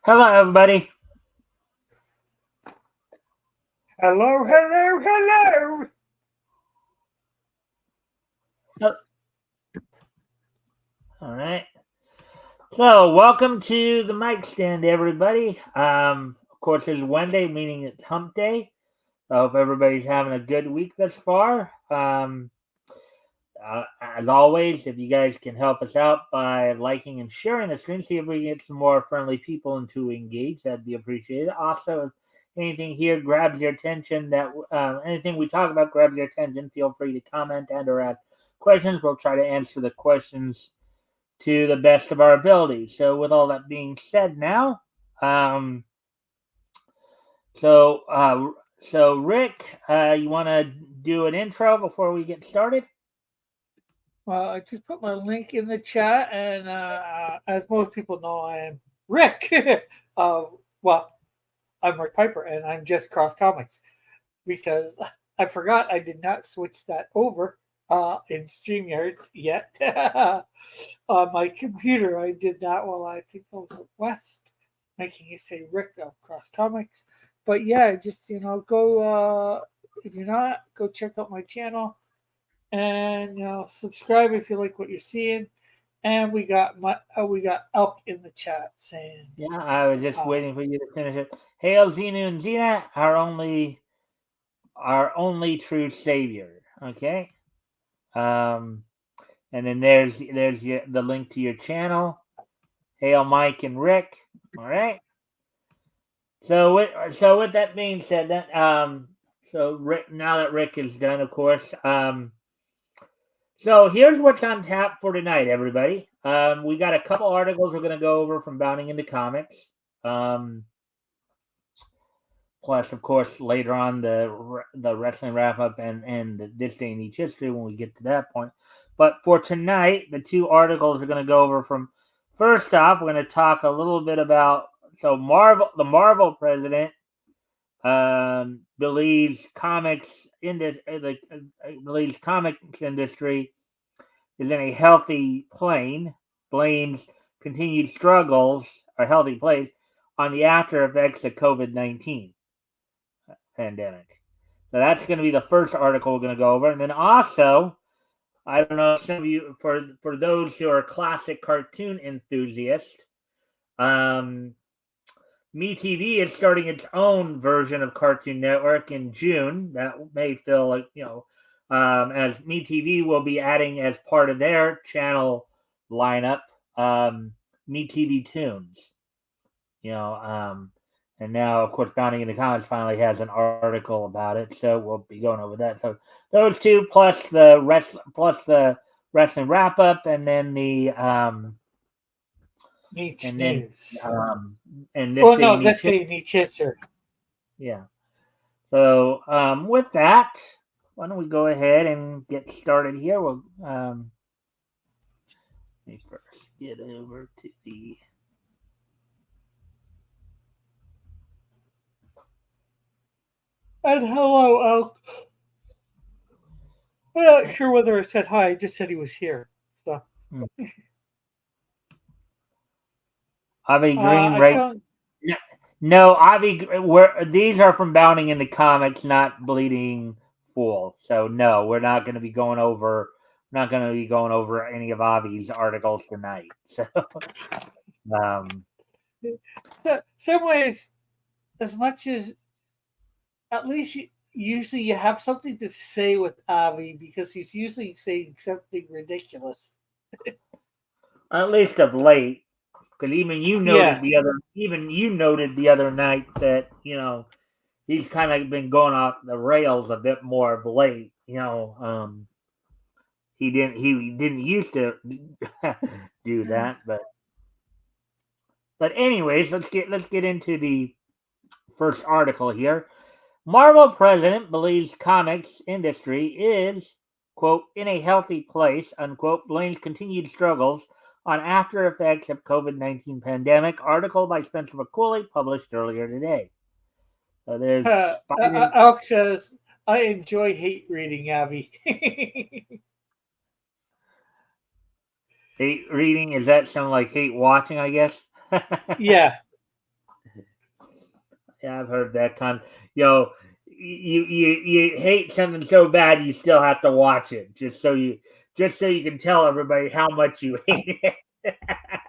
Hello, everybody. Hello, hello, hello. All right. So, welcome to the Mikestand, everybody. Of course, it's Wednesday, meaning it's Hump Day. I hope everybody's having a good week thus far. As always, if you guys can help us out by liking and sharing the stream, see if we can get some more friendly people into engage. That'd be appreciated. Also, if anything here grabs your attention, anything we talk about grabs your attention, feel free to comment and/or ask questions. We'll try to answer the questions to the best of our ability. So, with all that being said, now, um, so Rick, you want to do an intro before we get started? Well, I just put my link in the chat, and as most people know, I am Rick. Well, I'm Rick Piper, and I'm just Cross Comics because I forgot I did not switch that over in StreamYards yet. On my computer, I did that while I think I was at West, making it say Rick of Cross Comics. But yeah, just go if you're not, go check out my channel and subscribe if you like what you're seeing. And we got Elk in the chat saying, Yeah, I was just waiting for you to finish it. Hail Xenu and Xena, our only true savior. Okay. And then there's the link to your channel. Hail Mike and Rick. All right. So with that being said, so Rick, now that Rick is done, of course. So here's what's on tap for tonight, everybody. We got a couple articles we're going to go over from Bounding into Comics. Plus, of course, later on the wrestling wrap up and this day in each history when we get to that point. But for tonight, the two articles we're going to go over from. First off, we're going to talk a little bit about the Marvel president believes comics industry is in a healthy plane, blames continued struggles or healthy place on the after effects of COVID-19 pandemic. So that's going to be the first article we're going to go over, and then also, I don't know, some of you, for those who are classic cartoon enthusiasts, MeTV is starting its own version of Cartoon Network in June. That may feel like, as MeTV will be adding as part of their channel lineup, MeTV Tunes. And now, of course, Bounding into Comics finally has an article about it, so we'll be going over that. So those two plus the wrestling wrap up, and then the Neat and then news. and this day in This each day in each history. yeah. So with that, why don't we go ahead and get started here? We'll let me first get over to the. And hello, Elk. I'm not sure whether I said hi. I just said he was here. So Avi Green, right? No, Avi. These are from Bounding into Comics, not Bleeding Fool. So no, we're not going to be going over. Not going to be going over any of Avi's articles tonight. So, some ways, as much as at least usually you have something to say with Avi because he's usually saying something ridiculous. at least of late, because even you noted the other night that he's kind of been going off the rails a bit more of late. He didn't used to do that, but anyways, let's get into the first article here. Marvel president believes comics industry is, quote, in a healthy place, unquote, blames continued struggles on after effects of COVID-19 pandemic. Article by Spencer McCauley published earlier today. So there's Alex says, I enjoy hate reading Avi. Hate reading, is that something like hate watching, I guess? Yeah. Yeah, I've heard that yo, you hate something so bad you still have to watch it just so you can tell everybody how much you hate it.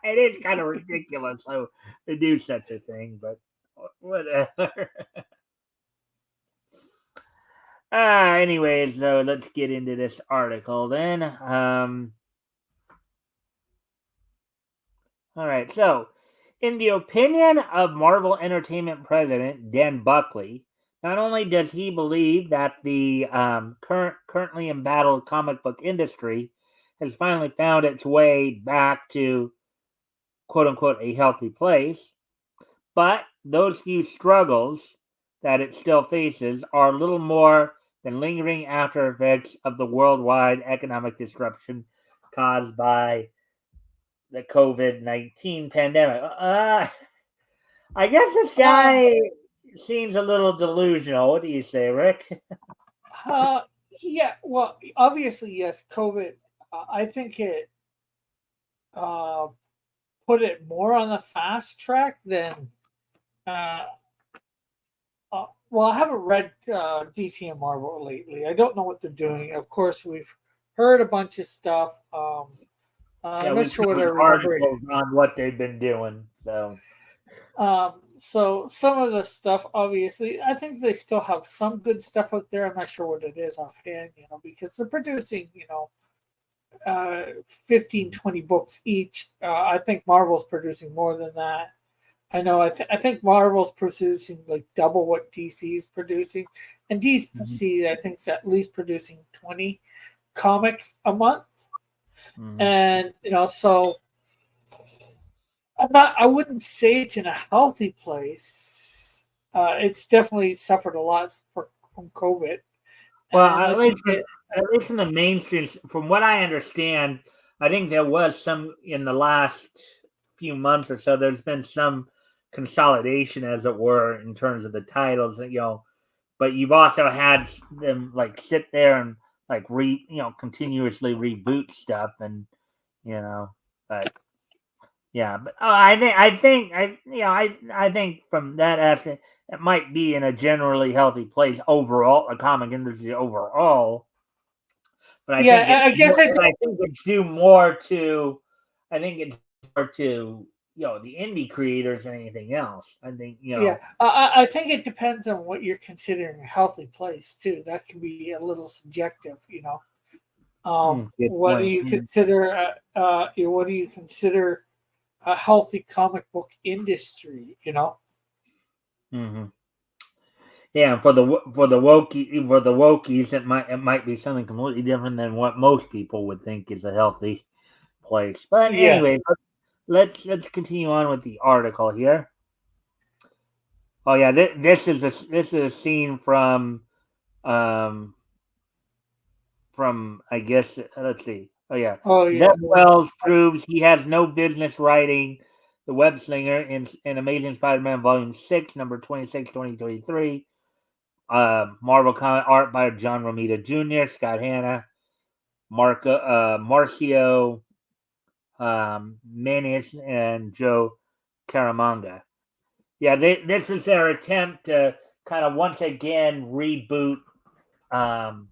It is kind of ridiculous so to do such a thing, but whatever. Anyways, though, let's get into this article then. All right, so in the opinion of Marvel Entertainment president Dan Buckley, not only does he believe that the currently embattled comic book industry has finally found its way back to quote unquote a healthy place, but those few struggles that it still faces are little more than lingering after effects of the worldwide economic disruption caused by the COVID-19 pandemic. I guess this Uh, guy seems a little delusional. What do you say, Rick? uh, yeah. Well, obviously, yes. COVID. I think it uh, put it more on the fast track than. Uh, well, I haven't read DC and Marvel lately. I don't know what they're doing. Of course, we've heard a bunch of stuff. Yeah, I'm not we've sure what I covered remember. articles on what they've been doing. So, So some of the stuff, obviously, I think they still have some good stuff out there. I'm not sure what it is offhand, because they're producing, 15, 20 books each. I think Marvel's producing more than that. I know. I think Marvel's producing like double what DC is producing, and mhm, DC I think is at least producing 20 comics a month. mhm. And so I'm not. I wouldn't say it's in a healthy place. It's definitely suffered a lot from COVID, Well, and I think it. at least in the mainstream, from what I understand, I think there was some in the last few months or so. There's been some consolidation, as it were, in terms of the titles. But you've also had them like sit there and like continuously reboot stuff, and but yeah, but I think from that aspect, it might be in a generally healthy place overall, a comic industry overall. But Yeah, I guess I. I think it's due more to, I think it's more to the indie creators than anything else. I think Yeah, I think it depends on what you're considering a healthy place too. That can be a little subjective. good What do point. you consider? What do you consider a healthy comic book industry? Mm-hmm. Yeah, for the wokies, it might be something completely different than what most people would think is a healthy place. But Yeah. anyway, let's continue on with the article here. Oh yeah, this is a scene um from I guess let's see. Oh yeah, Oh Zeb yeah. Wells proves he has no business writing the web slinger in Amazing Spider-Man Volume 6, number 26, 2023. Marvel comic art by John Romita Jr., Scott Hanna, Marcio Manis, and Joe Caramanga. Yeah, this is their attempt to kind of once again reboot um,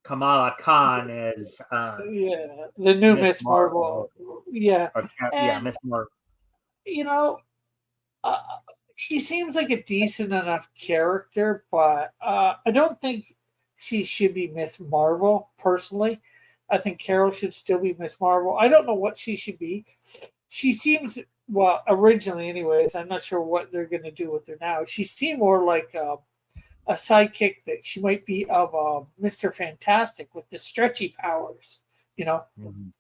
Kamala Khan as Yeah, the new Miss Miss Marvel, Marvel. Yeah, yeah, and Miss Marvel. you know, uh, she seems like a decent enough character, but I don't think she should be Miss Marvel personally. I think Carol should still be Miss Marvel. I don't know what she should be. She seems well originally, anyways. I'm not sure what they're going to do with her now. She seemed more like a sidekick that she might be of Mr. Fantastic with the stretchy powers. You know, Mhm.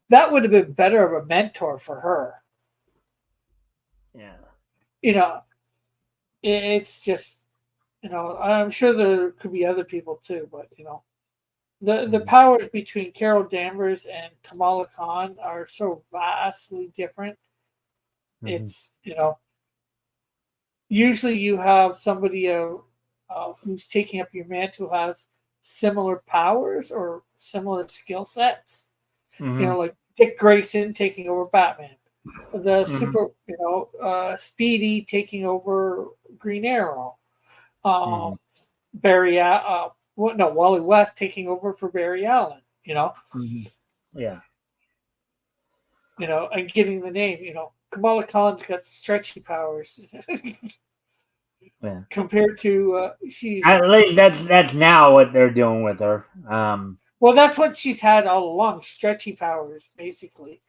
that would have been better of a mentor for her. Yeah. You know, it's just I'm sure there could be other people too, but the Mhm. powers between Carol Danvers and Kamala Khan are so vastly different. Mhm. It's usually you have somebody who's taking up your mantle who has similar powers or similar skill sets. Mhm. Like Dick Grayson taking over Batman, the Mm-hmm. Speedy taking over Green Arrow, Mm-hmm. um, Wally West taking over for Barry Allen. Mm-hmm. Yeah. And giving the name. Kamala Khan's got stretchy powers Yeah. compared to she's At least that's now what they're doing with her. well, that's what she's had all along, stretchy powers, basically.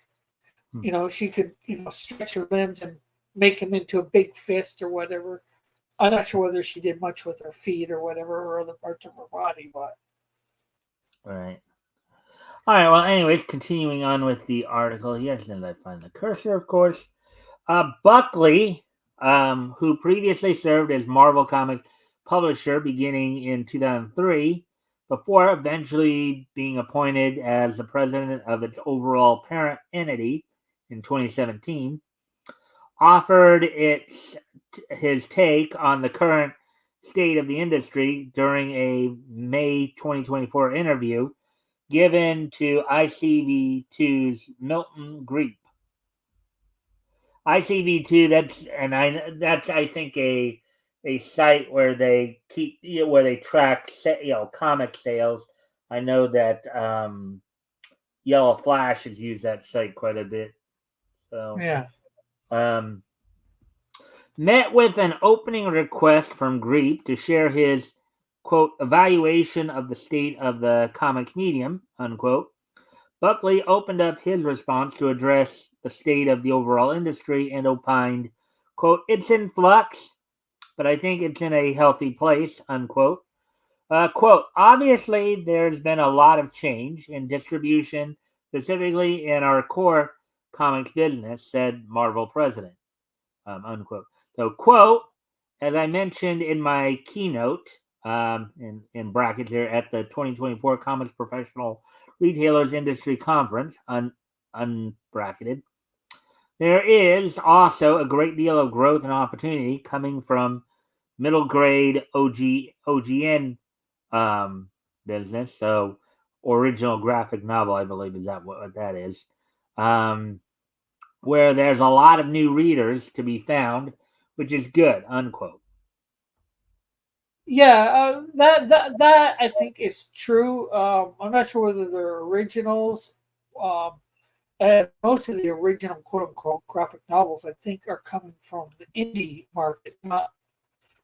Hmm. She could, stretch her limbs and make them into a big fist or whatever. I'm not sure whether she did much with her feet or whatever, or other parts of her body, but Right. All right. Well, anyways, continuing on with the article here, as soon as I find the cursor, of course. Buckley, who previously served as Marvel Comics publisher beginning in 2003, before eventually being appointed as the president of its overall parent entity in 2017, offered his take on the current state of the industry during a May 2024 interview given to ICV2's Milton Greep. ICV2, that's I think a site where they where they track comic sales. I know that Yellow Flash has used that site quite a bit. So yeah. um, met with an opening request from Greep to share his quote evaluation of the state of the comics medium unquote. Buckley opened up his response to address the state of the overall industry and opined, quote, it's in flux, but I think it's in a healthy place, unquote. Quote, obviously there's been a lot of change in distribution, specifically in our core comics business, said Marvel president, unquote. So, quote, as I mentioned in my keynote, in brackets here, at the 2024 Comics Professional Retailers Industry Conference, unbracketed, there is also a great deal of growth and opportunity coming from middle grade OGN um, business. So, original graphic novel, I believe, is that what that is. Where there's a lot of new readers to be found, which is good, unquote. Yeah, that I think is true. I'm not sure whether they're originals. Um, and most of the original quote unquote graphic novels, I think, are coming from the indie market, not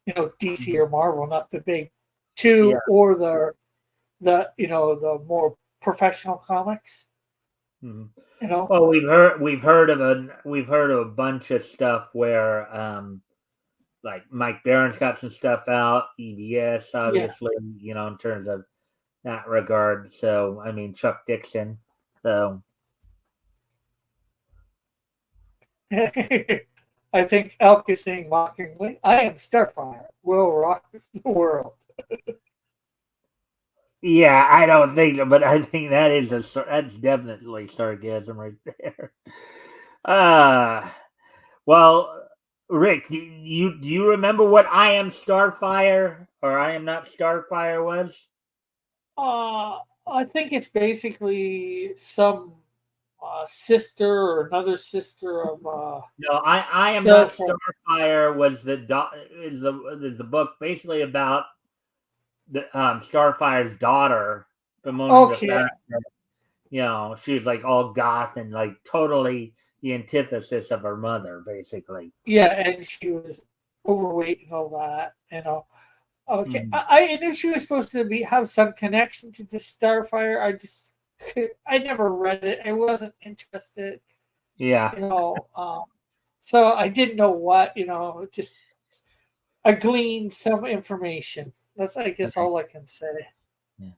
DC Mhm. or Marvel, not the big Yeah. two or the more professional comics. hmm You know, Well, we've heard of a bunch of stuff where like Mike Barron's got some stuff out, EBS yeah. obviously, in terms of that regard. So I mean Chuck Dixon. So I think Elk is saying mockingly, "I am Starfire. Will rock the world." yeah, I don't think, but I think that's definitely sarcasm right there. Uh well, Rick, do you remember what I am Starfire or I am not Starfire was? I think it's basically some sister or another sister of No, I am not Starfire. Starfire was is the book basically about the Starfire's daughter bemoaning the Okay, fact that she was like all goth and like totally the antithesis of her mother, basically. yeah, and she was overweight and all that. Okay, Mhm. I knew she was supposed to have some connection to the Starfire. I never read it. I wasn't interested. Yeah. You know, um, so I didn't know what. Just I gleaned some information. That's I guess Okay. all I can say. Yeah.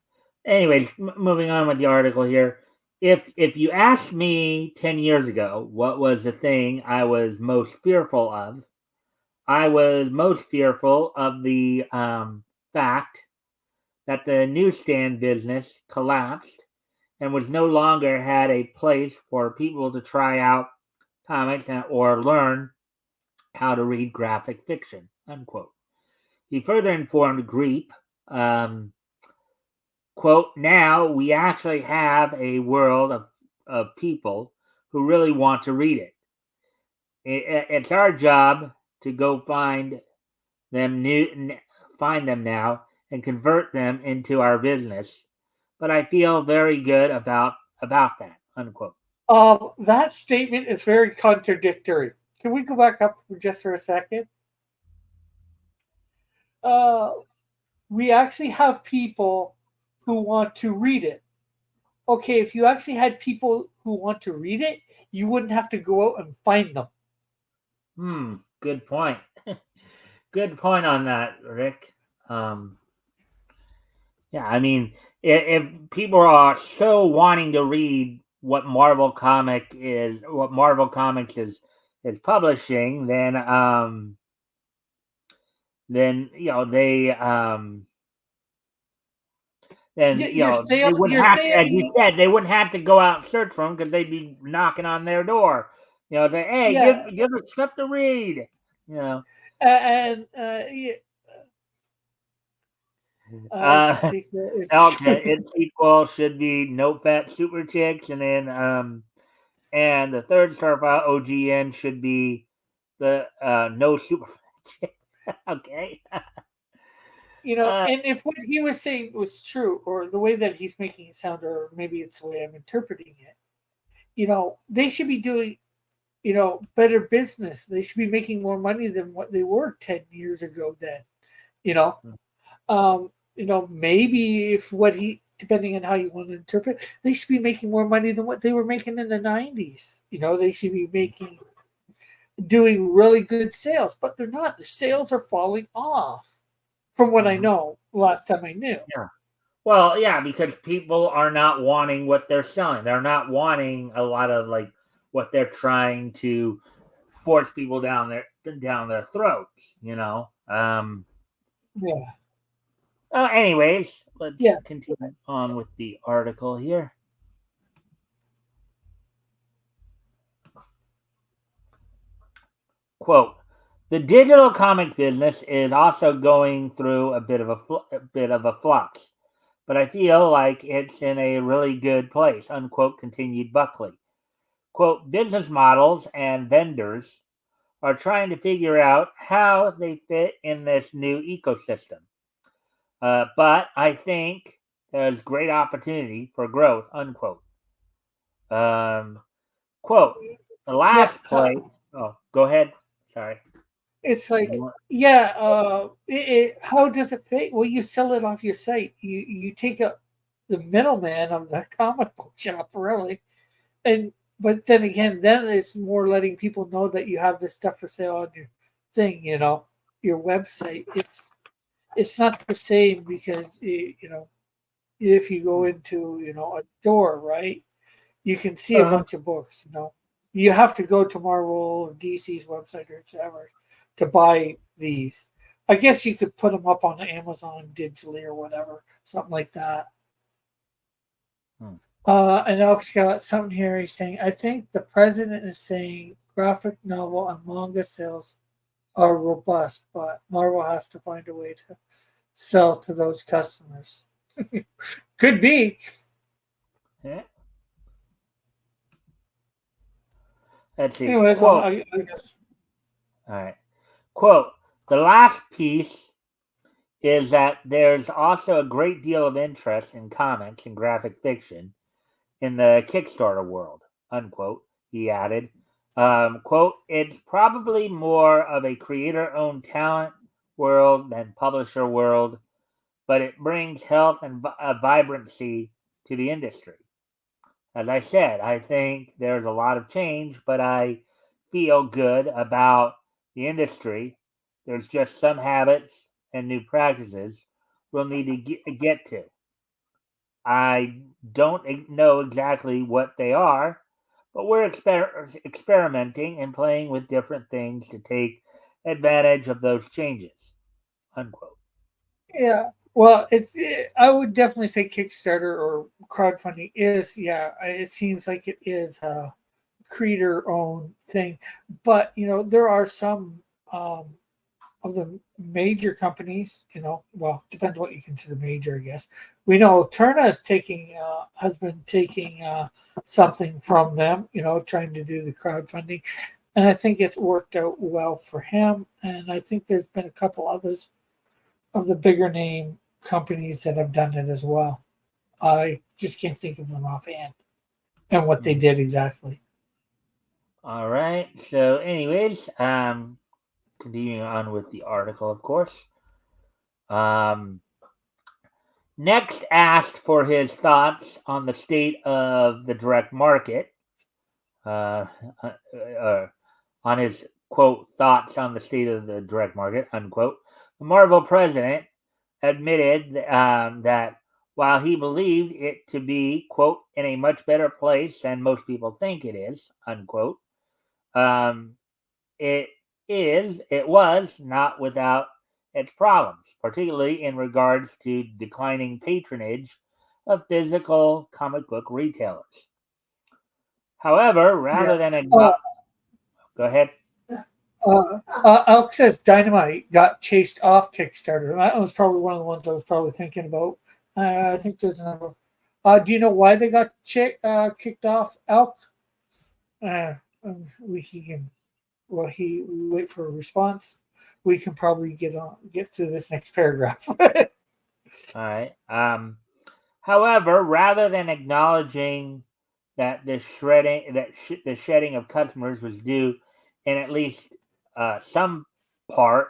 Anyways, moving on with the article here. If you asked me 10 years ago what was the thing I was most fearful of, I was most fearful of the fact that the newsstand business collapsed and was no longer had a place for people to try out comics or learn how to read graphic fiction. Unquote. He further informed Greep, um, quote, now we actually have a world of people who really want to read it. It's our job to go them new, find them now and convert them into our business. But I feel very good about that. Unquote. That statement is very contradictory. Can we go back up just for a second? Uh, we actually have people who want to read it. Okay, if you actually had people who want to read it, you wouldn't have to go out and find them. Good point. Good point on that, Rick. Um, yeah, I mean, if people are so wanting to read what Marvel Comics is publishing, then they wouldn't You're have to, as you saying, said, they wouldn't have to go out and search for them because they'd be knocking on their door. Say, hey, yeah, give us stuff to read. You know, and yeah, it's a uh, secret. okay, its sequel should be No Fat Super Chicks, and the third star file OGN should be the No Super Fat Chick. Okay. And if what he was saying was true, or the way that he's making it sound, or maybe it's the way I'm interpreting it, they should be doing, better business. They should be making more money than what they were 10 years ago then, you know. Maybe if what he, depending on how you want to interpret, they should be making more money than what they were making in the 90s. They should be doing really good sales, but they're not. The sales are falling off from what I Mhm. know last time I knew. Yeah. Well, yeah, because people are not wanting what they're selling. They're not wanting a lot of like what they're trying to force people down their throats. Yeah. Anyways, let's Yeah. continue on with the article here. Quote: The digital comic business is also going through a bit of a flux, but I feel like it's in a really good place. Unquote. Continued Buckley. Quote: Business models and vendors are trying to figure out how they fit in this new ecosystem. But I think there's great opportunity for growth. Unquote. Um, quote: The Yeah. last play. Oh, go ahead. Sorry. It's Did you like, want? yeah. How does it fit? Well, you sell it off your site. You take up the middleman of the comic book shop, really, and but then again, then it's more letting people know that you have this stuff for sale on your thing. Your website. It's not the same because if you go into a store, right, you can see a Uh-huh. bunch of books. You have to go to Marvel or DC's website or whatever to buy these. I guess you could put them up on Amazon digitally or whatever, something like that. Hmm. And Alex got something here. He's saying, I think the president is saying graphic novel and manga sales are robust, but Marvel has to find a way to sell to those customers. Could be. Yeah. Let's see. Anyways, Quote. I guess. All right. Quote: The last piece is that there's also a great deal of interest in comics and graphic fiction in the Kickstarter world. Unquote. He added. Quote: It's probably more of a creator-owned talent world than publisher world, but it brings health and vibrancy to the industry. As I said, I think there's a lot of change, but I feel good about the industry. There's just some habits and new practices we'll need to get to. I don't know exactly what they are, but we're experimenting and playing with different things to take advantage of those changes. Unquote. Yeah. Well, I would definitely say Kickstarter or crowdfunding is, yeah, it seems like it is a creator owned thing. But, there are some major companies, well, depends what you consider major, I guess. We know Turner has been taking something from them, trying to do the crowdfunding, and I think it's worked out well for him. And I think there's been a couple others of the bigger name companies that have done it as well. I just can't think of them offhand and what they did exactly. All right. So, anyways, continuing on with the article, of course. Um, Next asked for his thoughts on the state of the direct market, uh, uh, uh, on his quote thoughts on the state of the direct market unquote. The Marvel president admitted that while he believed it to be quote in a much better place than most people think it is unquote, um, it it was not without its problems, particularly in regards to declining patronage of physical comic book retailers. However, rather Yeah. than Uh, go ahead. Alex says Dynamite got chased off Kickstarter. That was probably one of the ones I was probably thinking about. I think there's another. Do you know why they got kicked off, Elk? We can. Well, we wait for a response. We can probably get through this next paragraph. All right. However, rather than acknowledging that the shedding of customers was due in at least some part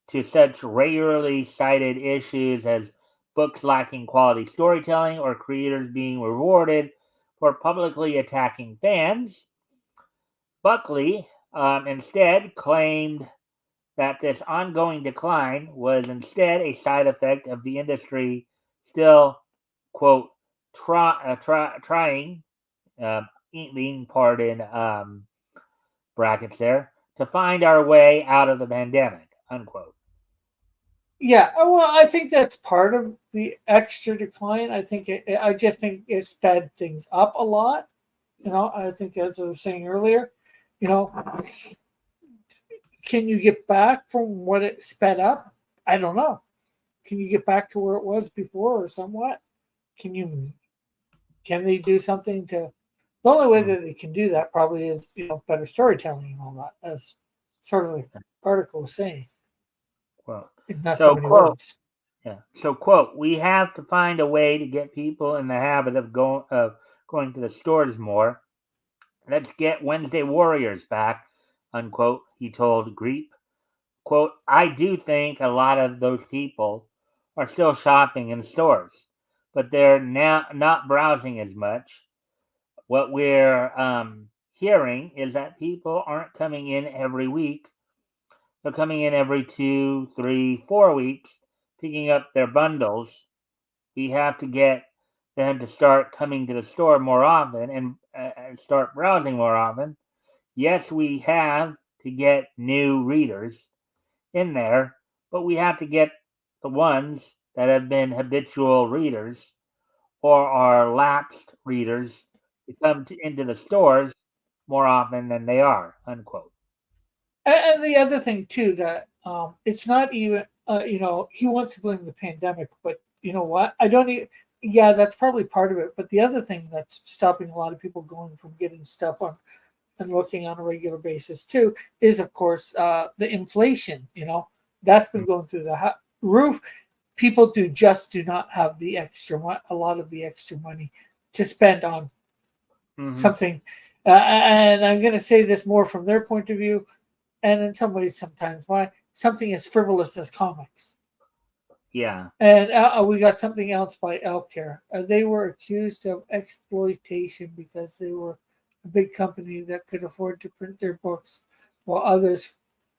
to such regularly cited issues as books lacking quality storytelling or creators being rewarded for publicly attacking fans, Buckley instead claimed that this ongoing decline was instead a side effect of the industry still, quote, trying, being part in brackets there, to find our way out of the pandemic, unquote. Yeah, well, I think that's part of the extra decline. I just think it sped things up a lot. I think as I was saying earlier, you know, can you get back from what it sped up? I don't know. Can you get back to where it was before or somewhat? Can you can they do something to the only way Mm. that they can do that probably is better storytelling and all that, as sort of the article was saying, Well, in not so so many quote, words. yeah. So quote, we have to find a way to get people in the habit of going to the stores more. Let's get Wednesday Warriors back, unquote, he told Greep. Quote, I do think a lot of those people are still shopping in stores, but they're now not browsing as much. What we're hearing is that people aren't coming in every week. They're coming in every 2, 3, 4 weeks, picking up their bundles. We have to get them to start coming to the store more often and start browsing more often. Yes, we have to get new readers in there, but we have to get the ones that have been habitual readers or are lapsed readers to come into the stores more often than they are, unquote. And the other thing too that it's not even he wants to blame the pandemic, but you know what? I don't. Yeah, that's probably part of it. But the other thing that's stopping a lot of people going from getting stuff on and looking on a regular basis too is, of course, the inflation. That's been going through the roof. People do not have the a lot of the extra money to spend on Mm-hmm. something. And I'm going to say this more from their point of view, and in some ways, sometimes why something as frivolous as comics. Yeah. And we got something else by Elk here. They were accused of exploitation because they were a big company that could afford to print their books, while others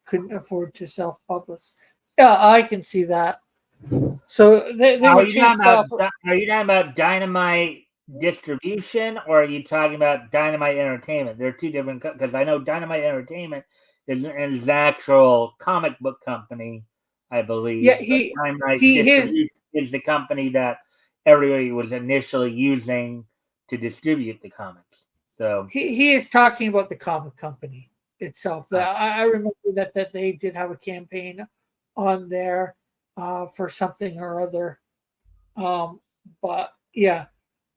couldn't afford to self-publish. Yeah, I can see that. So they Are were you talking chased about off. Dynamite distribution, or are you talking about Dynamite Entertainment? They're two different because I know Dynamite Entertainment is an actual comic book company, I believe. Yeah, But Dynamite his Distribution is the company that everybody was initially using to distribute the comics. So he is talking about the comic company. itself. I remember that they did have a campaign on there for something or other. But yeah,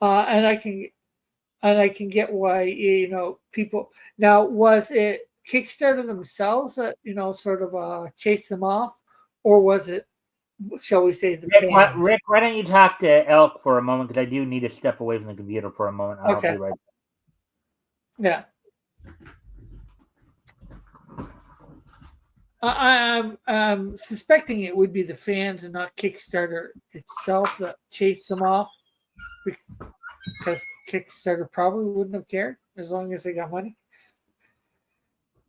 and I can get why people. Now, was it Kickstarter themselves that sort of chased them off, or was it, shall we say, the fans? Rick, why don't you talk to Elk for a moment, because I do need to step away from the computer for a moment. I'll Okay. be right back. Yeah. I'm suspecting it would be the fans and not Kickstarter itself that chased them off, because Kickstarter probably wouldn't have cared as long as they got money.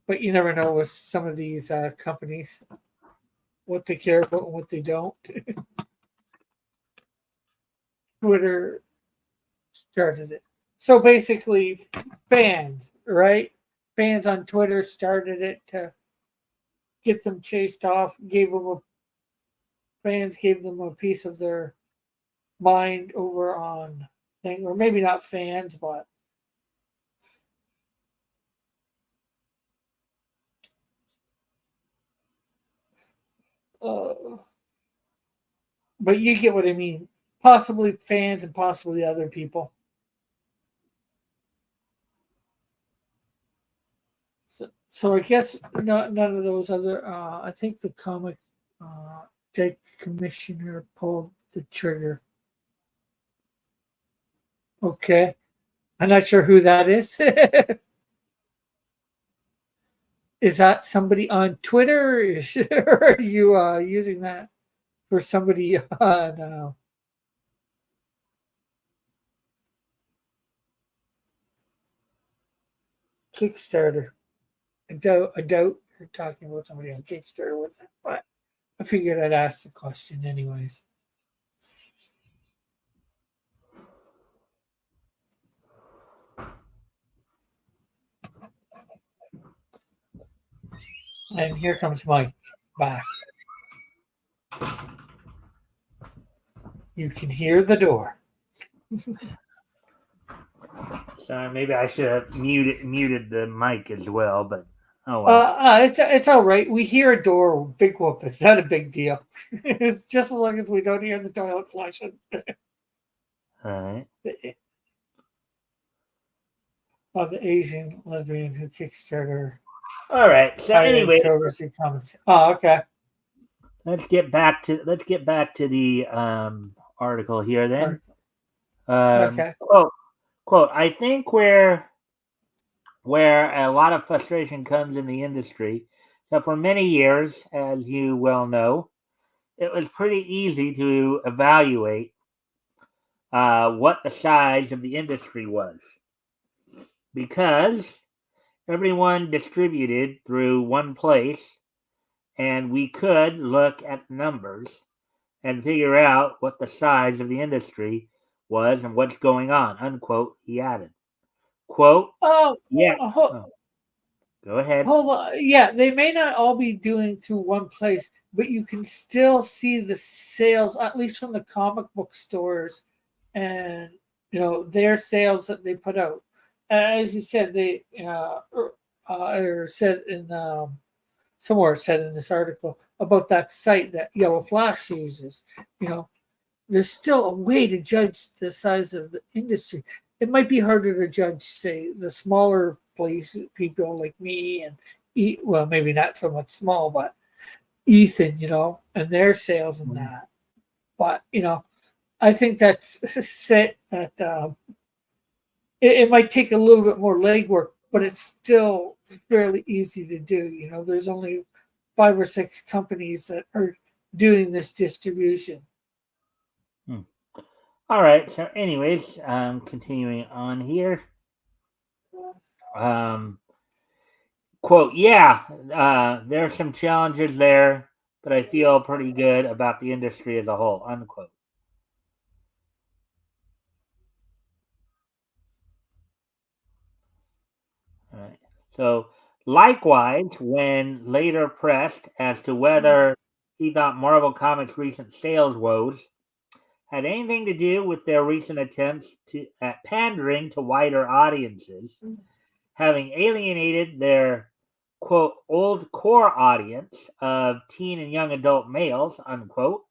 But you never know with some of these companies what they care about and what they don't. Twitter started it. So basically, fans, right? Fans on Twitter started it to get them chased off, fans gave them a piece of their mind over on thing, or maybe not fans, but uh, but you get what I mean. Possibly fans and possibly other people. So I guess none of those other. I think the comic dead commissioner pulled the trigger. Okay, I'm not sure who that is. Is that somebody on Twitter? Or are you using that for somebody on Kickstarter? I doubt you're talking about somebody on Kickstarter with it, but I figured I'd ask the question anyways. And here comes Mike back. You can hear the door. So maybe I should have muted the mic as well, but oh well. It's all right. We hear a door, big whoop. It's not a big deal. It's just as long as we don't hear the toilet flushing. All right. Of the Asian lesbian who Kickstarter. All right. So anyway, comments. Oh, okay. Let's get back to the article here then. Okay. Quote, I think where a lot of frustration comes in the industry, that for many years, as you well know, it was pretty easy to evaluate what the size of the industry was, because everyone distributed through one place, and we could look at numbers and figure out what the size of the industry was and what's going on, unquote, he added. Quote, yeah. Go ahead. Hold on. Yeah, they may not all be doing through one place, but you can still see the sales, at least from the comic book stores, and their sales that they put out. As you said, they or said in somewhere said in this article about that site that Yellow Flash uses. There's still a way to judge the size of the industry. It might be harder to judge, say, the smaller places, people like me and well, maybe not so much small, but Ethan, and their sales and that. But I think that's set that it might take a little bit more legwork, but it's still fairly easy to do. There's only 5 or 6 companies that are doing this distribution. All right. So, anyways, continuing on here. Quote, yeah, there are some challenges there, but I feel pretty good about the industry as a whole, unquote. All right. So, likewise, when later pressed as to whether he thought Marvel Comics' recent sales woes had anything to do with their recent attempts at pandering to wider audiences, having alienated their quote, old core audience of teen and young adult males, unquote.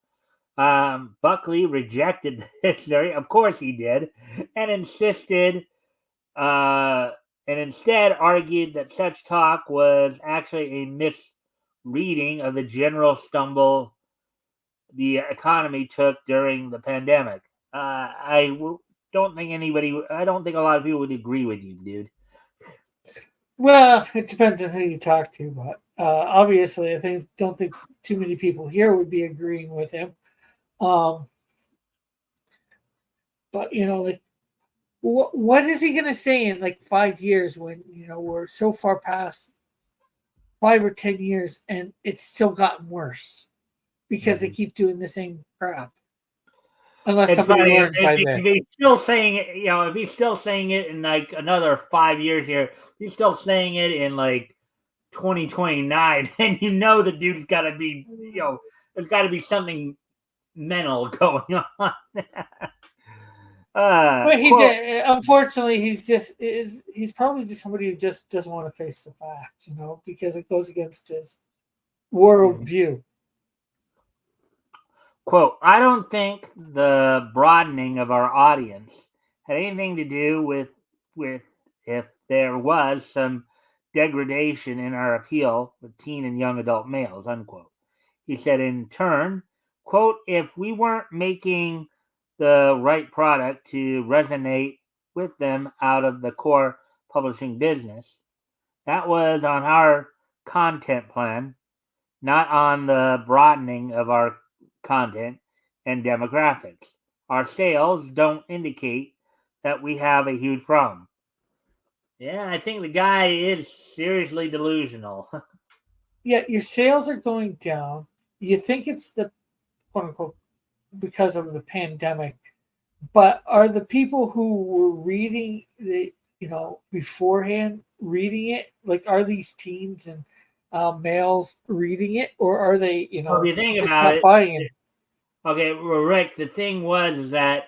Buckley rejected this theory. Of course he did, and insisted, uh, and instead argued that such talk was actually a misreading of the general stumble the economy took during the pandemic. Don't think anybody. I don't think a lot of people would agree with you, dude. Well, it depends on who you talk to, but obviously, don't think too many people here would be agreeing with him. Um, but like, what is he going to say in like 5 years when we're so far past 5 or 10 years and it's still gotten worse because they keep doing the same crap unless It's somebody funny learns by then. if he's still saying it. If he's still saying it in like another 5 years here, he's still saying it in like 2029, and the dude's got to be. There's got to be something mental going on. But he Quote. did. Unfortunately, he's probably just somebody who just doesn't want to face the facts, because it goes against his worldview. Quote, I don't think the broadening of our audience had anything to do with if there was some degradation in our appeal with teen and young adult males, unquote. He said in turn, quote, if we weren't making the right product to resonate with them out of the core publishing business, that was on our content plan, not on the broadening of our content and demographics. Our sales don't indicate that we have a huge problem. Yeah, I think the guy is seriously delusional. Yeah, your sales are going down. You think it's the quote unquote because of the pandemic, but are the people who were reading the beforehand reading it, like, are these teens and males reading it, or are they Well, if you think just about not it, buying it? okay, well, Rick, the thing was is that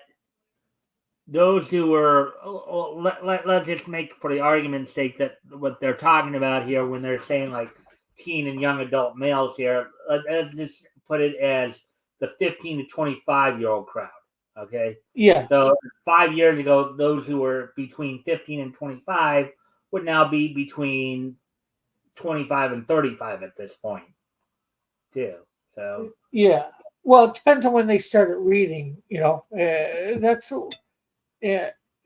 those who were, let's just make for the argument's sake that what they're talking about here when they're saying like teen and young adult males here, let's just put it as the 15 to 25-year-old crowd. Okay. Yeah, So 5 years ago, those who were between 15 and 25 would now be between 25 and 35 at this point, too. So, yeah. Well, it depends on when they started reading. That's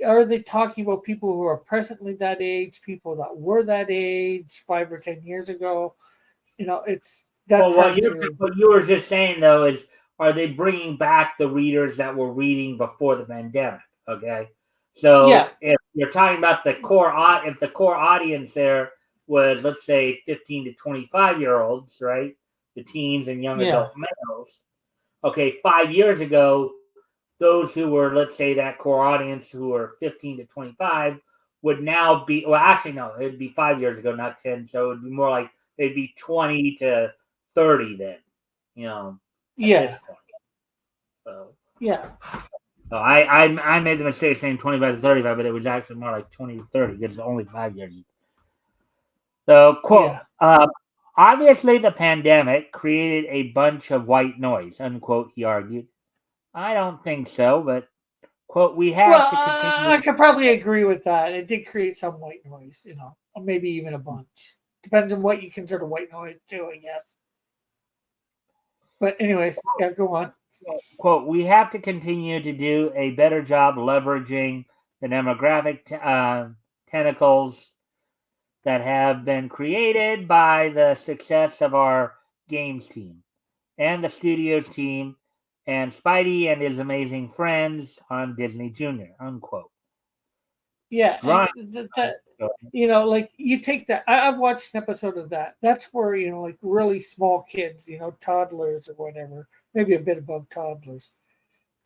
are they talking about people who are presently that age, people that were that age 5 or 10 years ago? It's well, that's hard to. what you were just saying though is, are they bringing back the readers that were reading before the pandemic? Okay, Yeah, so if you're talking about if the core audience there was, let's say, 15 to 25-year-olds, right, the teens and young yeah, adult males. Okay, 5 years ago, those who were, let's say, that core audience who were 15 to 25 would now be, well, actually, no, it'd be 5 years ago, not 10. So it would be more like they'd be 20 to 30 then, you know, at this yeah, point. So, yeah, I made the mistake saying 25 to 35, but it was actually more like 20 to 30 because it's only 5 years. So, quote, yeah. obviously the pandemic created a bunch of white noise, unquote, he argued. I don't think so, but quote, we Well, have to I continue. could probably agree with that. It did create some white noise, or maybe even a bunch. Depends on what you consider white noise, too, I guess. But anyways, yeah, go on. Quote, we have to continue to do a better job leveraging the demographic tentacles that have been created by the success of our games team and the studios team and Spidey and his amazing friends on Disney Junior, unquote. Yeah, and Strong. that like you take that. I've watched an episode of that. That's for like really small kids, toddlers or whatever, maybe a bit above toddlers,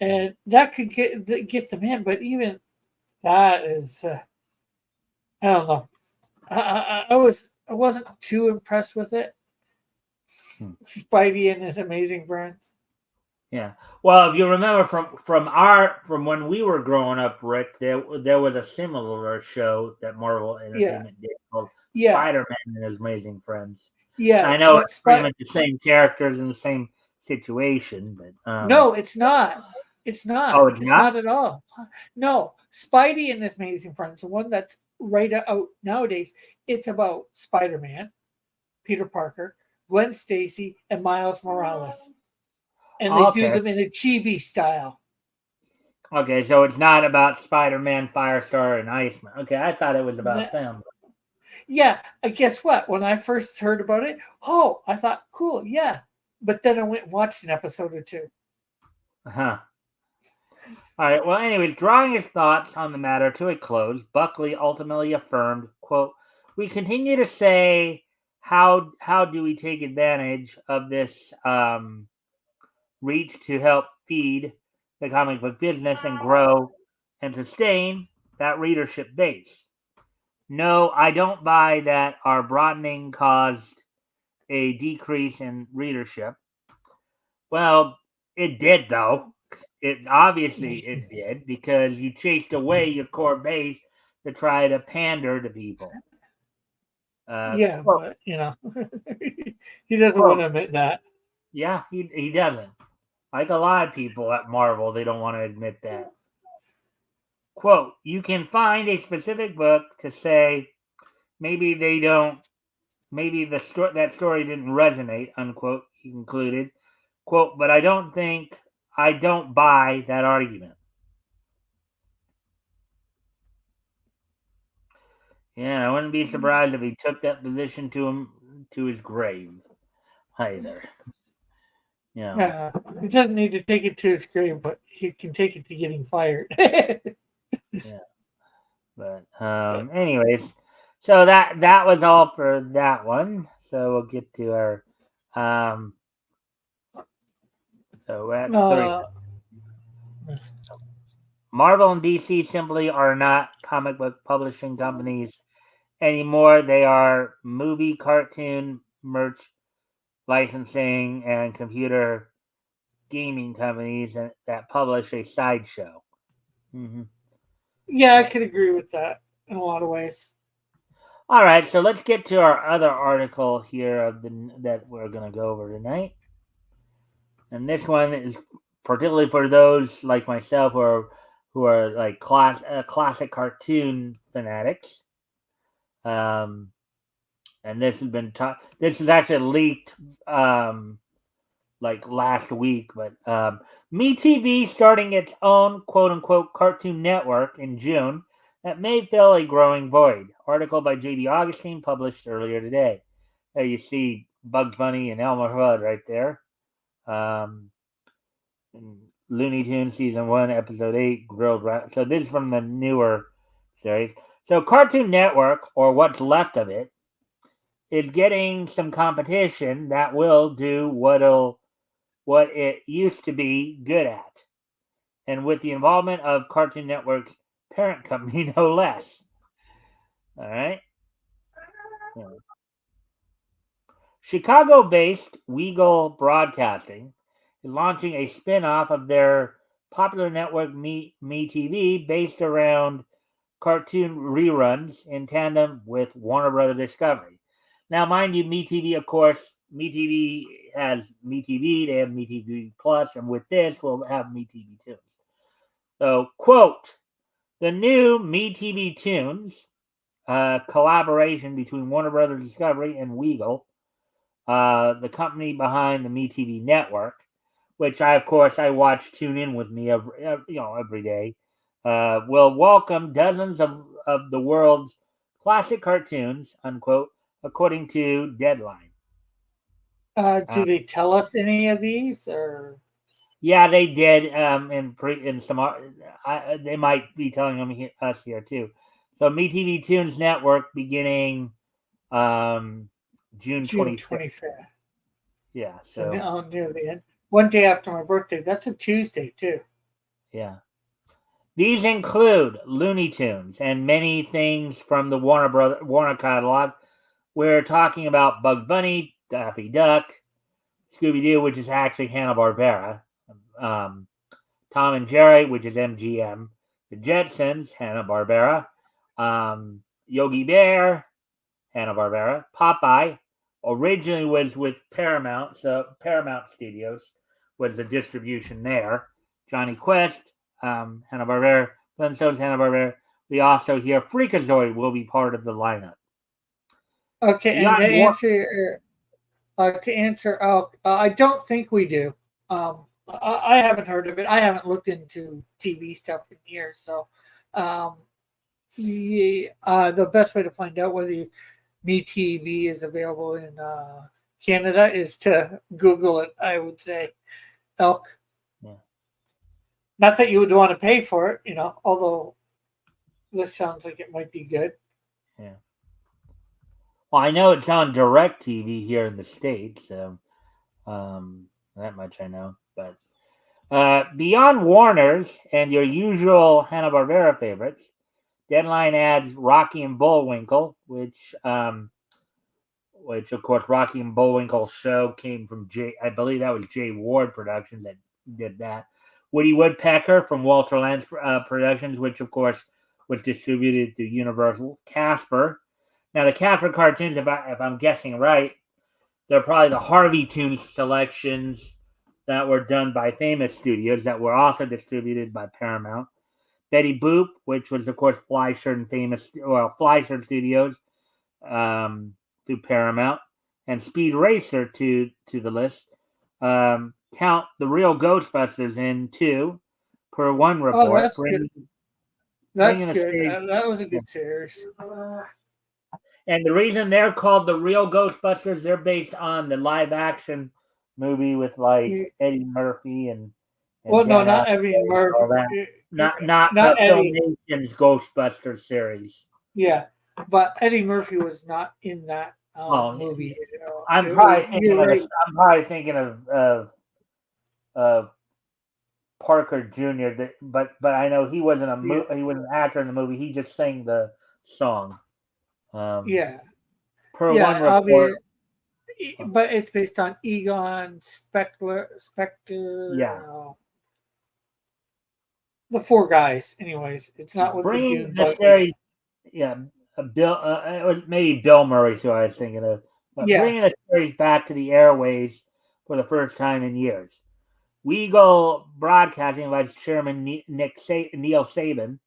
and that could get them in. But even that is, I don't know. I wasn't too impressed with it. Spidey and his amazing friends. Yeah. Well, if you remember from when we were growing up, Rick, there was a similar show that Marvel Yeah, Entertainment did called Yeah, Spider-Man and His Amazing Friends. yeah. I know But it's pretty much the same characters in the same situation, but no, it's not. It's not. oh, it's It's not. not at all. No, Spidey and His Amazing Friends, the one that's right out nowadays. It's about Spider-Man, Peter Parker, Gwen Stacy, and Miles Morales, and they do Okay, them in a chibi style. okay, so it's not about Spider-Man, Firestar, and Iceman. Okay, I thought it was No, about them. yeah, I guess what? When I first heard about it, oh, I thought, cool, yeah. But then I went and watched an episode or two. Huh. All right. Well, anyways, drawing his thoughts on the matter to a close, Buckley ultimately affirmed, "quote We continue to say how do we take advantage of this reach to help feed the comic book business and grow and sustain that readership base. No, I don't buy that our broadening caused a decrease in readership. Well, it did though. It obviously it did because you chased away your core base to try to pander to people. Yeah, Quote, but he doesn't want quote, to admit that. yeah, he doesn't. Like a lot of people at Marvel, they don't want to admit that. Quote, you can find a specific book to say maybe they don't, maybe that story didn't resonate, unquote, he concluded. Quote, but I don't buy that argument. Yeah, I wouldn't be surprised if he took that position to his grave either. You know. Yeah, he doesn't need to take it to his grave, but he can take it to getting fired. Yeah. But anyways, so that was all for that one. So we'll get to our um so we're at three. uh, Marvel and DC simply are not comic book publishing companies anymore. They are movie, cartoon, merch licensing, and computer gaming companies that publish a sideshow. Mm-hmm. yeah, I could agree with that in a lot of ways. All right, so let's get to our other article here that we're going to go over tonight. And this one is particularly for those like myself who are like classic cartoon fanatics. Um, and this is actually leaked like last week, but MeTV starting its own quote unquote cartoon network in June that may fill a growing void. Article by J.B. Augustine published earlier today. There you see Bugs Bunny and Elmer Fudd right there. Um, Looney Tunes season 1, episode 8, Grilled Rat. So this is from the newer series. So Cartoon Network, or what's left of it, is getting some competition that will do what it used to be good at, and with the involvement of Cartoon Network's parent company, no less. All right. Yeah. Chicago-based Weagle Broadcasting is launching a spin-off of their popular network MeTV based around cartoon reruns in tandem with Warner Brother Discovery. Now, mind you, MeTV, of course, MeTV has MeTV, they have MeTV Plus, and with this, we'll have MeTV Tunes. So, quote, the new MeTV Tunes collaboration between Warner Brothers Discovery and Weagle, the company behind the MeTV network, which of course I watch Tune In with me every day, will welcome dozens of the world's classic cartoons, unquote, according to Deadline. Do Uh, they tell us any of these, or yeah, they did. In some, they might be telling us here too. So MeTV Tunes Network beginning June June 25th. 25th? Yeah, So so near the end, one day after my birthday. That's a Tuesday too. yeah. These include Looney Tunes and many things from the Warner catalog. We're talking about Bugs Bunny, Daffy Duck, Scooby Doo, which is actually Hanna-Barbera, um, Tom and Jerry, which is MGM, the Jetsons, Hanna-Barbera, Yogi Bear, Hanna-Barbera. Popeye originally was with Paramount, so Paramount Studios was the distribution there. Johnny Quest, Hanna-Barbera, Flintstones, Hanna-Barbera. We also hear Freakazoid will be part of the lineup. Okay, and Beyond War, to answer Elk, I don't think we do. I haven't heard of it. I haven't looked into TV stuff in years, so um, the best way to find out whether MeTV is available in Canada is to Google it. I would say Elk. yeah. Not that you would want to pay for it, although this sounds like it might be good. Yeah. Well, I know it's on Direct TV here in the States, so that much I know. But beyond Warner's and your usual Hanna-Barbera favorites, Deadline adds Rocky and Bullwinkle, which of course Rocky and Bullwinkle's show came from I believe that was Jay Ward Productions that did that. Woody Woodpecker from Walter Lantz Productions, which of course was distributed through Universal. Casper. Now the Casper cartoons, if I'm guessing right, they're probably the Harvey Toons selections that were done by Famous Studios that were also distributed by Paramount. Betty Boop, which was of course Fleischer and Fleischer Studios through Paramount, and Speed Racer to the list. Count the Real Ghostbusters in too, per one report. Oh, that's good. That's good. That was a good series. And the reason they're called the Real Ghostbusters, they're based on the live action movie with Eddie Murphy and well, no, not Eddie Murphy. Not the Filmation's Ghostbusters series. Yeah, but Eddie Murphy was not in that movie. I'm probably thinking of Parker Jr. But I know he wasn't he was an actor in the movie. He just sang the song. Per one report. But it's based on Egon Spector. Yeah. The four guys, anyways. It's not with bringing the series. Yeah, Bill. It was maybe Bill Murray's who I was thinking of. But bringing the series back to the airways for the first time in years. Weagle Broadcasting Vice Chairman Neil Saban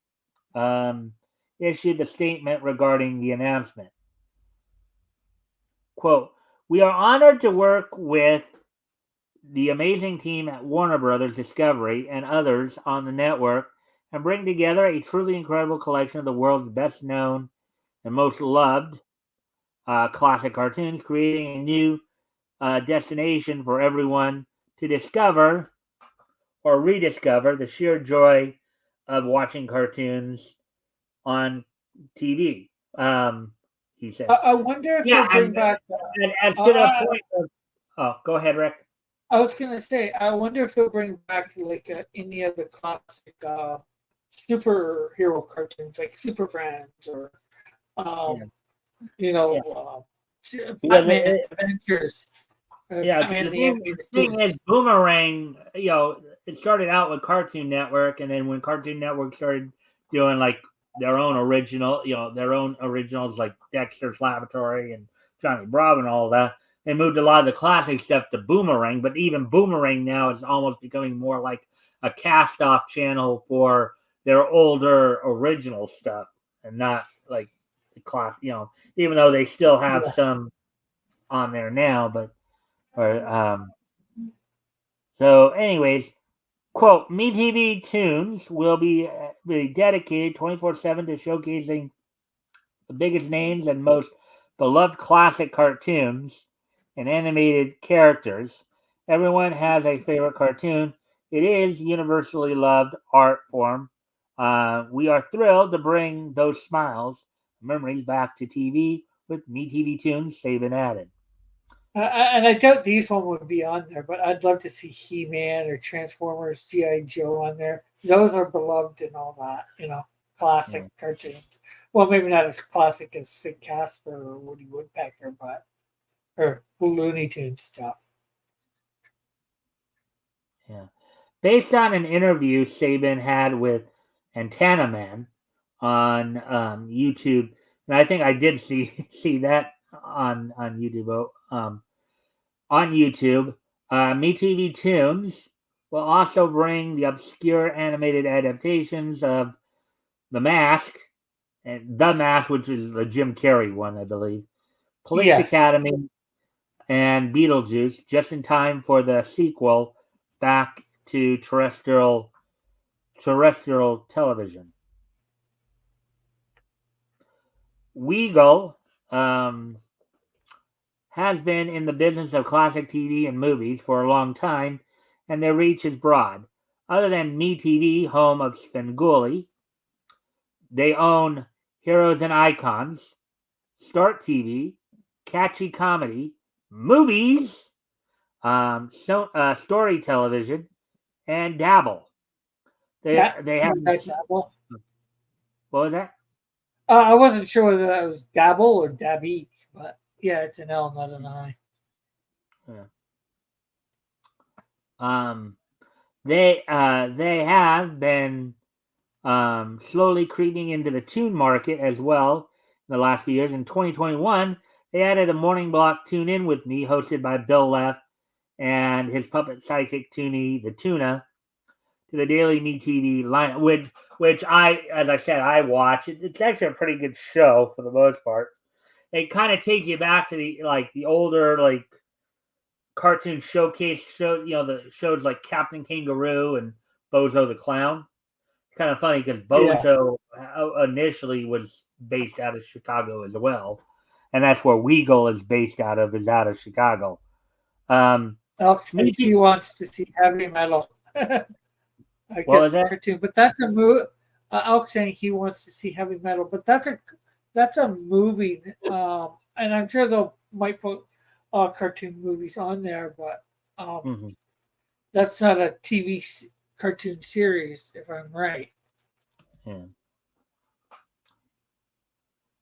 issued the statement regarding the announcement. Quote, "We are honored to work with the amazing team at Warner Brothers Discovery and others on the network and bring together a truly incredible collection of the world's best known and most loved classic cartoons, creating a new destination for everyone to discover or rediscover the sheer joy of watching cartoons on TV." He said. I wonder if they'll bring back. As to the point of, go ahead, Rick. I was gonna say, I wonder if they'll bring back any of the classic superhero cartoons, like Super Friends or Batman Adventures. The thing is, Boomerang. It started out with Cartoon Network, and then when Cartoon Network started doing their own originals like Dexter's Laboratory and Johnny Bravo and all that, they moved a lot of the classic stuff to Boomerang. But even Boomerang now is almost becoming more like a cast-off channel for their older original stuff, and not like the class. Even though they still have some on there now, but. So, anyways, quote, MeTV Tunes will be dedicated 24/7 to showcasing the biggest names and most beloved classic cartoons and animated characters. Everyone has a favorite cartoon. It is universally loved art form. We are thrilled to bring those smiles and memories back to TV with MeTV Tunes, Saban added. And I doubt these one would be on there, but I'd love to see He-Man or Transformers, G.I. Joe on there. Those are beloved and all that, classic cartoons. Well, maybe not as classic as Sid Casper or Woody Woodpecker, or Looney Tunes stuff. Yeah. Based on an interview Saban had with Antenna Man on YouTube, And I think I did see that on YouTube. On YouTube, MeTV Tunes will also bring the obscure animated adaptations of The Mask and The Mask, which is the Jim Carrey one, I believe, Police Yes. Academy, and Beetlejuice, just in time for the sequel back to terrestrial television. Weagle has been in the business of classic TV and movies for a long time, and their reach is broad. Other than MeTV, home of Svengoolie, they own Heroes and Icons, Start TV, Catchy Comedy, Movies, Story Television, and Dabble. They have That Dabble. what was that? I wasn't sure whether that was Dabble or Dabby, but yeah, it's an L, not an I. Yeah. Um, they have been slowly creeping into the tune market as well in the last few years. In 2021, they added a morning block Tune In With Me, hosted by Bill Leff and his puppet sidekick Toonie the Tuna, to the daily MeTV lineup, which as I said, I watch. It's actually a pretty good show for the most part. It kind of takes you back to the older cartoon showcase show, the shows like Captain Kangaroo and Bozo the Clown. It's kind of funny because Yeah. Bozo initially was based out of Chicago as well, and that's where Weagle is based is out of Chicago. Alex says he Me, wants to see heavy metal. I what guess was the that? cartoon, but that's a movie. Alex saying he wants to see heavy metal, but that's a movie, and I'm sure they'll might put cartoon movies on there, but Mm-hmm. that's not a TV cartoon series, if I'm right. Yeah.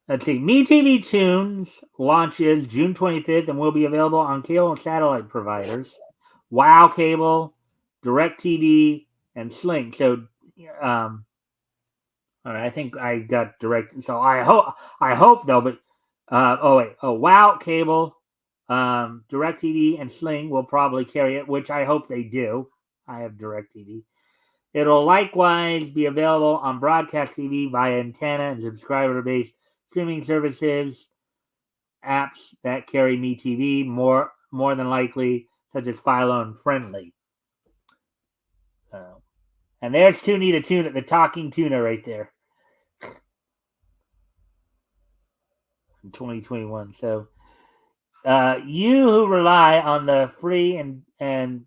Let's see. MeTV Tunes launches June 25th and will be available on cable and satellite providers, Wow Cable, DirecTV, and Sling. So, um, all right, I think I got direct. So I hope though, but Wow Cable, DirecTV, and Sling will probably carry it, which I hope they do. I have DirecTV. It'll likewise be available on broadcast TV via antenna and subscriber-based streaming services, apps that carry MeTV more than likely, such as Philo and Friendly. And there's Toonie the Tuna, the talking tuna right there in 2021. So you who rely on the free and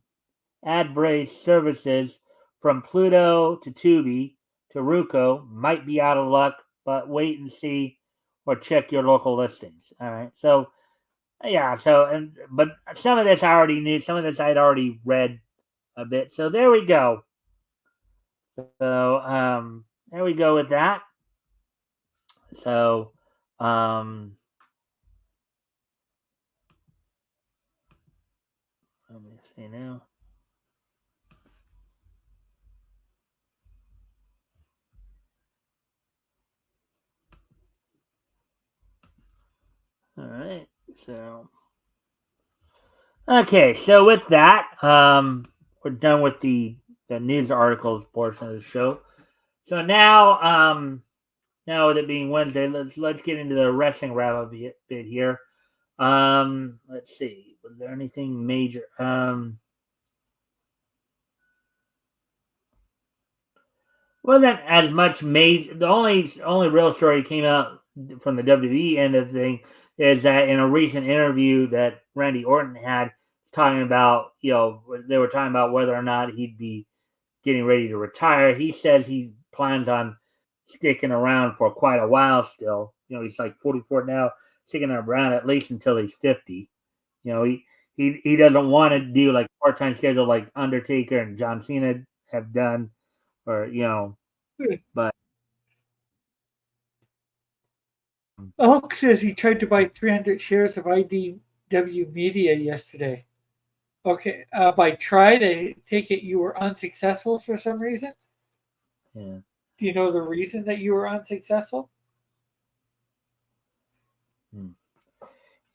ad-based services from Pluto to Tubi to Ruko might be out of luck, but wait and see or check your local listings. All right. So yeah, but some of this I already knew, some of this I'd already read a bit. So there we go. So there we go with that. So let me see now. All right. So okay, so with that, we're done with the news articles portion of the show. So now with it being Wednesday, let's get into the wrestling wrap up bit here. Let's see, was there anything major? Wasn't as much major. The only real story came out from the WWE end of the thing is that in a recent interview that Randy Orton had, talking about they were talking about whether or not he'd be getting ready to retire. He says he plans on sticking around for quite a while still. He's like 44 now, sticking around at least until he's 50. He doesn't want to do like part-time schedule like Undertaker and John Cena have done, or but Alex says he tried to buy 300 shares of IDW Media yesterday. Okay, by tried, I take it you were unsuccessful for some reason. yeah. Do you know the reason that you were unsuccessful?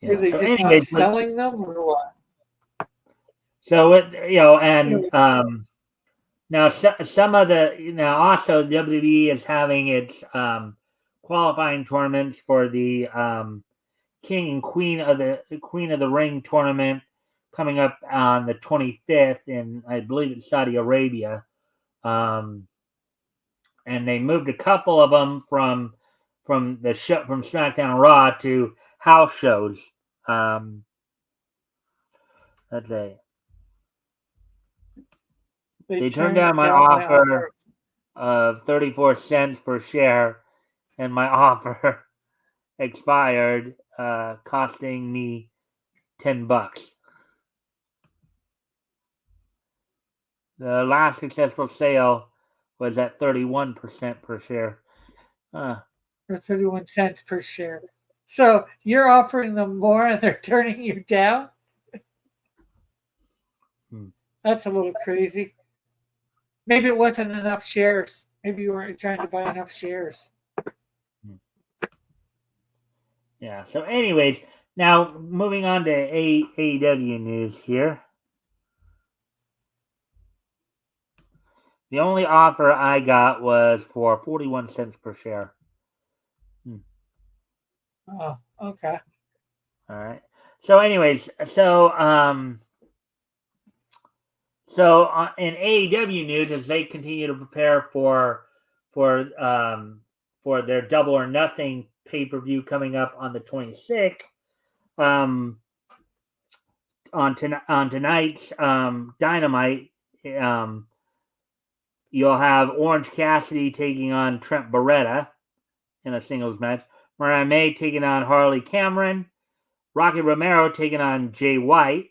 Are they So just not anyways, selling them or what? so it, and now some of the also WWE is having its qualifying tournaments for the King and Queen of the Ring tournament coming up on the 25th in, I believe it's Saudi Arabia. And they moved a couple of them from the show from SmackDown Raw to house shows. Let's see. They turned down my offer of 34 cents per share, and my offer expired, costing me $10. The last successful sale was at 31% per share. For 31 cents per share. So you're offering them more and they're turning you down? That's a little crazy. Maybe it wasn't enough shares. Maybe you weren't trying to buy enough shares. Yeah. So, anyways, now moving on to AEW news here. The only offer I got was for 41 cents per share. Oh, okay. All right. So, anyways, so in AEW news, as they continue to prepare for their Double or Nothing pay-per-view coming up on the 26th, on tonight's Dynamite, you'll have Orange Cassidy taking on Trent Beretta in a singles match. Mariah May taking on Harley Cameron. Rocky Romero taking on Jay White.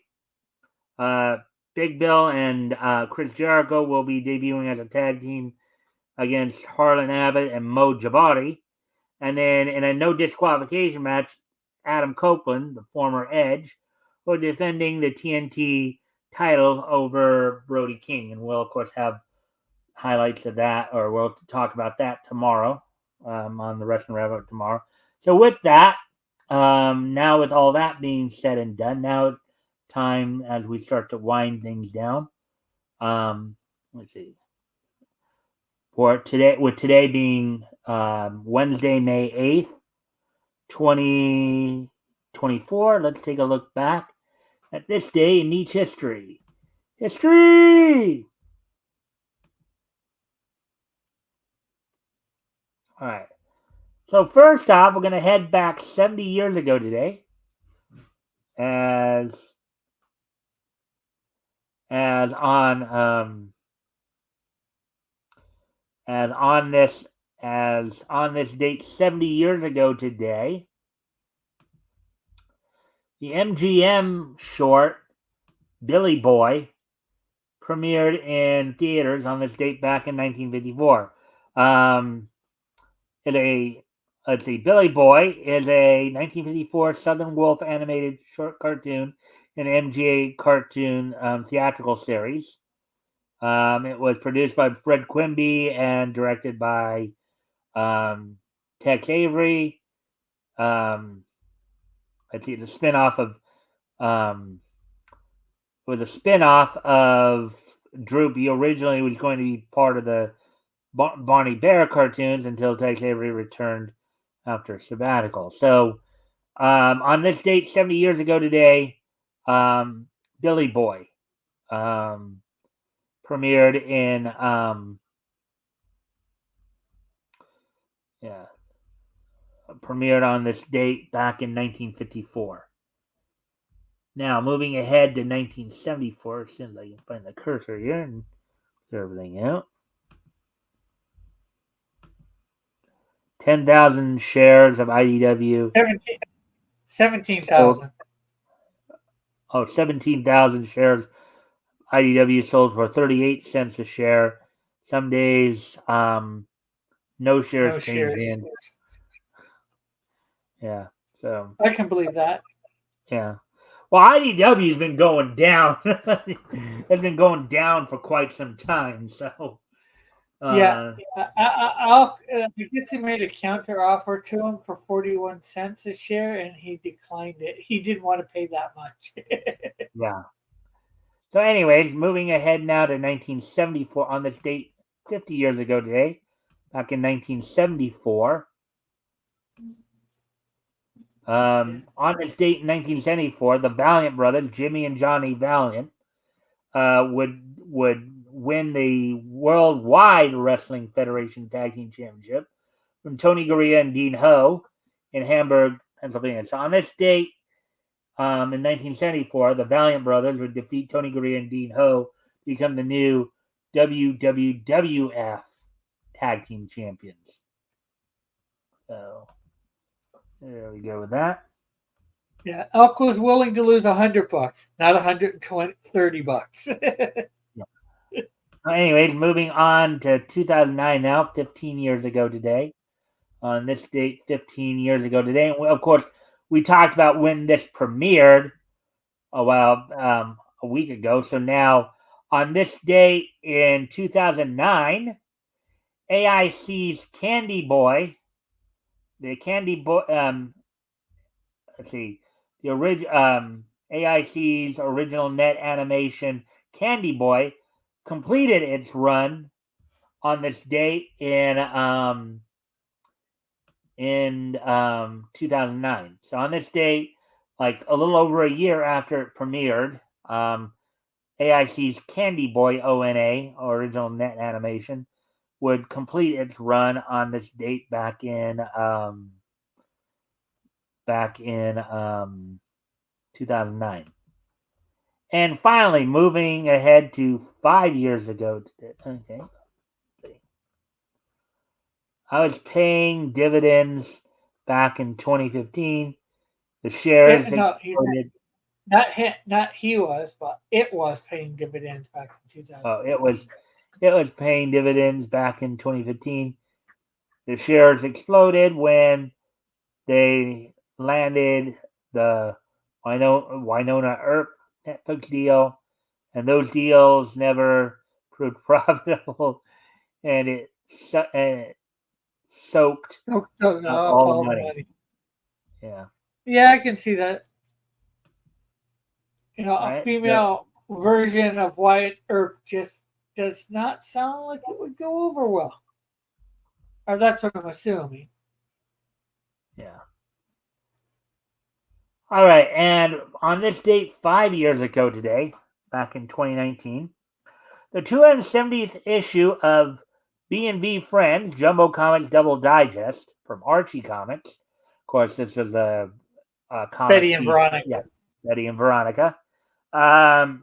Big Bill and Chris Jericho will be debuting as a tag team against Harlan Abbott and Mo Jabari. And then in a no disqualification match, Adam Copeland, the former Edge, will be defending the TNT title over Brody King. And we'll, of course, have highlights of that, or we'll talk about that tomorrow on the Wrestling Wrap-Up tomorrow. So with that, now with all that being said and done, now it's time as we start to wind things down. Let's see. For today, with today being Wednesday, May 8th, 2024, let's take a look back at this day in Neat history. History! All right. So first off, we're going to head back 70 years ago today, as on this date 70 years ago today, the MGM short Billy Boy premiered in theaters on this date back in 1954. Let's see, Billy Boy is a 1954 Southern Wolf animated short cartoon in MGA cartoon theatrical series. It was produced by Fred Quimby and directed by Tex Avery. Let's see, it's a spinoff of Droopy. Originally, it was going to be part of the Barney Bear cartoons until Tex Avery returned after sabbatical. So, on this date, 70 years ago today, Billy Boy premiered in premiered on this date back in 1954. Now, moving ahead to 1974, as soon as I can find the cursor here and clear everything out. 10,000 shares of IDW. 17,000. 17,000 shares. IDW sold for 38 cents a share. Some days, no shares changed in. Yeah, so I can believe that. Yeah. Well, IDW has been going down. It's been going down for quite some time. So, Yeah, Uh, I guess he made a counter offer to him for 41 cents a share, and he declined it. He didn't want to pay that much. yeah. So, anyways, moving ahead now to 1974. On this date, 50 years ago today, back in 1974. On this date in 1974, the Valiant brothers, Jimmy and Johnny Valiant, would win the Worldwide Wrestling Federation Tag Team Championship from Tony Garea and Dean Ho in Hamburg, Pennsylvania. So on this date, in 1974, the Valiant brothers would defeat Tony Garea and Dean Ho to become the new WWF Tag Team Champions. So there we go with that. Yeah, Elk was willing to lose $100, not 120, $30. Yeah. Anyways, moving on to 2009 now, 15 years ago today. On this date, 15 years ago today. And of course, we talked about when this premiered a week ago. So now, on this day in 2009, AIC's Candy Boy, the Candy Boy, let's see, the original AIC's original net animation Candy Boy completed its run on this date in 2009. So on this date, like a little over a year after it premiered, AIC's Candy Boy ONA, original net animation, would complete its run on this date back in 2009. And finally, moving ahead to 5 years ago today. Okay. I was paying dividends back in 2015. The shares No, he's exploded. not he was, but it was paying dividends back in Oh, 2015. it was paying dividends back in 2015. The shares exploded when they landed the Winona Earp Netflix deal, and those deals never proved profitable, and it soaked up all the All the money. money. Yeah. Yeah, I can see that. All A right. female version of Wyatt Earp just does not sound like it would go over well. Or that's what I'm assuming. Yeah. All right. And on this date, 5 years ago today, back in 2019, the 270th issue of B&B Friends Jumbo Comics Double Digest from Archie Comics. Of course, this was comic Betty and feature. Veronica. Yeah, Betty and Veronica. So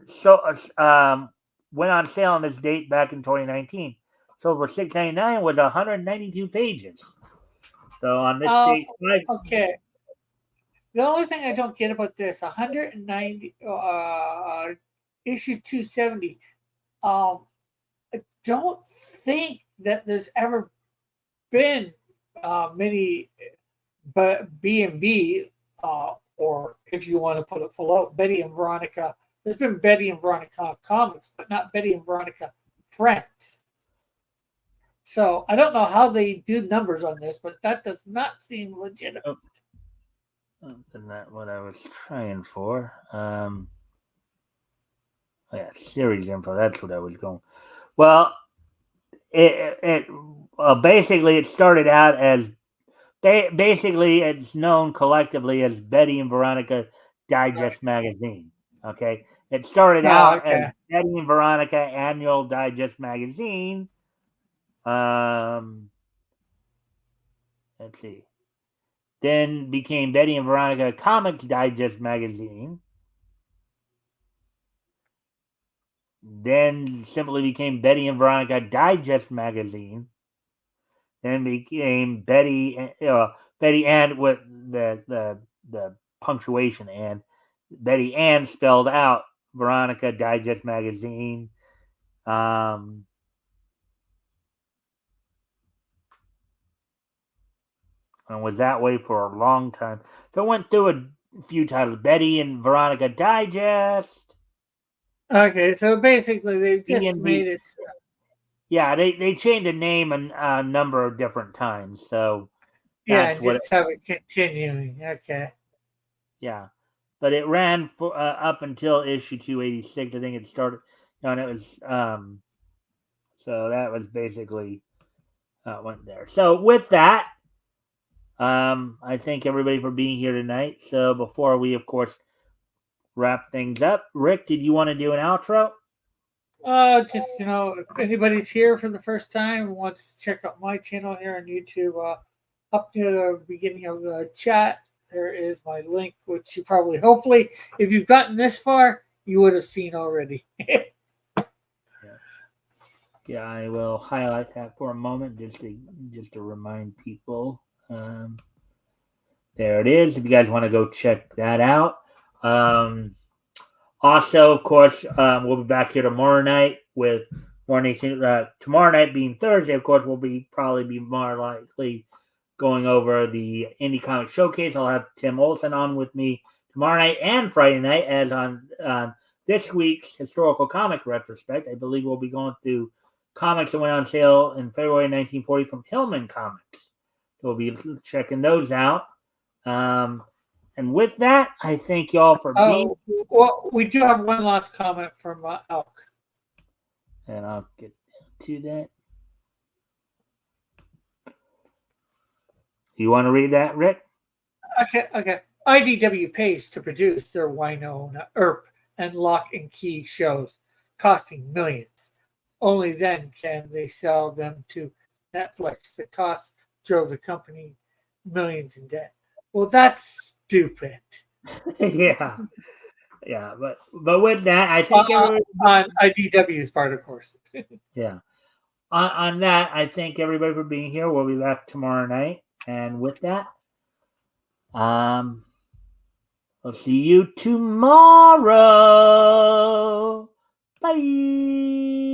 went on sale on this date back in 2019. So for $6.99 was 192 pages. So on this date, Okay. The only thing I don't get about this 190 issue 270. I don't think that there's ever been many B&V, or if you want to put it full out, Betty and Veronica. There's been Betty and Veronica comics, but not Betty and Veronica Friends. So I don't know how they do numbers on this, but that does not seem legitimate. oh, isn't that what I was trying for? Yeah, series info. That's what I was going. Well, it basically it started out as basically it's known collectively as Betty and Veronica Digest Magazine. Okay, it started Oh, out as okay. Betty and Veronica Annual Digest Magazine. Um, let's see. Then became Betty and Veronica Comics Digest Magazine. Then simply became Betty and Veronica Digest Magazine. Then became Betty and with the punctuation and Betty Ann spelled out Veronica Digest Magazine. Um, and was that way for a long time. So I went through a few titles: Betty and Veronica Digest, Okay, so basically they've B just and made B. it. Yeah, they changed the name a number of different times, so Yeah, that's and what. just have it continuing. Okay. Yeah, but it ran for up until issue 286. I think it started, and it was so that was basically went there. So with that, I thank everybody for being here tonight. So before we, of course, wrap things up, Rick, did you want to do an outro? Just if anybody's here for the first time and wants to check out my channel here on YouTube, up near the beginning of the chat, there is my link, which you probably, hopefully, if you've gotten this far, you would have seen already. Yeah, I will highlight that for a moment just to remind people. There it is. If you guys want to go check that out. Also, of course, we'll be back here tomorrow night with morning. Tomorrow night being Thursday, of course, we'll probably be more likely going over the Indie Comic Showcase. I'll have Tim Olson on with me tomorrow night and Friday night, as on this week's historical comic retrospect. I believe we'll be going through comics that went on sale in February 1940 from Hillman Comics. So we'll be checking those out. And with that, I thank y'all for being. Oh, well, we do have one last comment from Elk. And I'll get to that. You want to read that, Rick? Okay. IDW pays to produce their Winona Earp and Lock and Key shows, costing millions. Only then can they sell them to Netflix. The cost drove the company millions in debt. Well, that's stupid. Yeah, but with that, I think on IDW's part, of course. Yeah. On that, I thank everybody for being here. We'll be back tomorrow night, and with that, we'll see you tomorrow. Bye.